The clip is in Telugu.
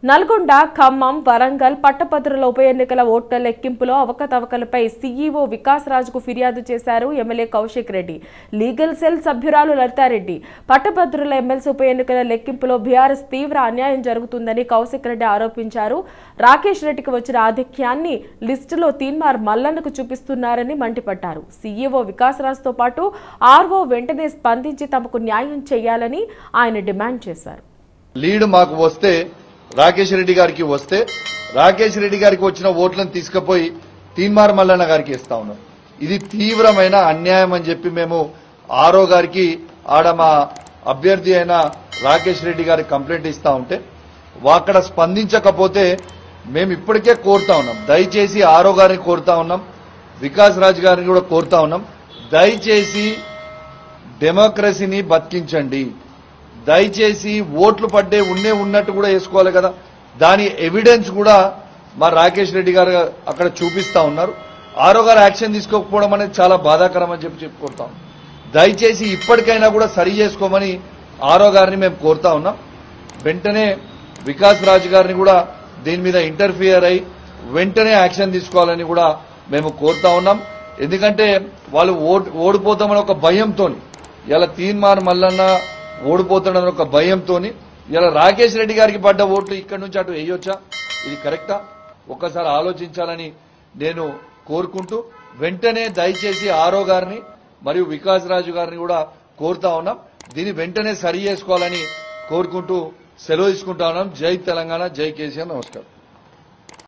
నల్గొండ, ఖమ్మం, వరంగల్ పట్టభద్రుల ఉప ఎన్నికల ఓట్ల లెక్కింపులో అవకతవకలపై సీఈఓ వికాస్ రాజుకు ఫిర్యాదు చేశారు MLA Kaushik Reddy, legal cell సభ్యురాలు లలితారెడ్డి. పట్టభద్రుల ఎమ్మెల్సీ ఉప ఎన్నికల లెక్కింపులో బీఆర్ఎస్ తీవ్ర అన్యాయం జరుగుతుందని కౌశిక్ రెడ్డి ఆరోపించారు. రాకేష్ రెడ్డికి వచ్చిన ఆధిక్యాన్ని లిస్టులో తీన్మార్ మల్లన్నకు చూపిస్తున్నారని మండిపడ్డారు. సీఈఓ వికాస్ రాజుతో పాటు ఆర్ఓ వెంటనే స్పందించి తమకు న్యాయం చేయాలని ఆయన డిమాండ్ చేశారు. లీడ్ మాకు వస్తే రాకేష్ రెడ్డి గారికి వస్తే రాకేష్ రెడ్డి గారికి వచ్చిన ఓట్లను తీసుకుపోయి తీన్మార్ మల్లన్న గారికి ఇస్తా ఉన్నాం. ఇది తీవ్రమైన అన్యాయం అని చెప్పి మేము ఆర్ఓ గారికి ఆడ మా అభ్యర్థి అయిన రాకేష్ రెడ్డి గారికి కంప్లైంట్ ఇస్తా ఉంటే అక్కడ స్పందించకపోతే మేము ఇప్పటికే కోరుతా ఉన్నాం. దయచేసి ఆర్ఓ గారిని కోరుతా ఉన్నాం, వికాస్ రాజ్ గారిని కూడా కోరుతా ఉన్నాం. దయచేసి డెమోక్రసీని బతికించండి. దయచేసి ఓట్లు పడ్డే ఉన్నట్టు కూడా వేసుకోవాలి కదా. దాని ఎవిడెన్స్ కూడా మా రాకేష్ రెడ్డి గారు అక్కడ చూపిస్తా ఉన్నారు. ఆరో గారు యాక్షన్ తీసుకోకపోవడం అనేది చాలా బాధాకరం అని చెప్పుకుంటాం. దయచేసి ఇప్పటికైనా కూడా సరి చేసుకోమని ఆరో గారిని మేము కోరుతా ఉన్నాం. వెంటనే వికాస్ రాజ్ గారిని కూడా దీని మీద ఇంటర్ఫియర్ అయి వెంటనే యాక్షన్ తీసుకోవాలని కూడా మేము కోరుతా ఉన్నాం. ఎందుకంటే వాళ్ళు ఓడిపోతామని ఒక భయంతో, ఇలా తీన్మార్ మల్లన్న ఓడిపోతాడని ఒక భయంతో ఇలా రాకేష్ రెడ్డి గారికి పడ్డ ఓట్లు ఇక్కడి నుంచి అటు వేయొచ్చా? ఇది కరెక్టా? ఒక్కసారి ఆలోచించాలని నేను కోరుకుంటూ వెంటనే దయచేసి ఆరో గారిని మరియు వికాస్ రాజు గారిని కూడా కోరుతా ఉన్నాం. దీన్ని వెంటనే సరి చేసుకోవాలని కోరుకుంటూ సెలవు తీసుకుంటా ఉన్నాం. జై తెలంగాణ, జై కేసీఆర్. నమస్కారం.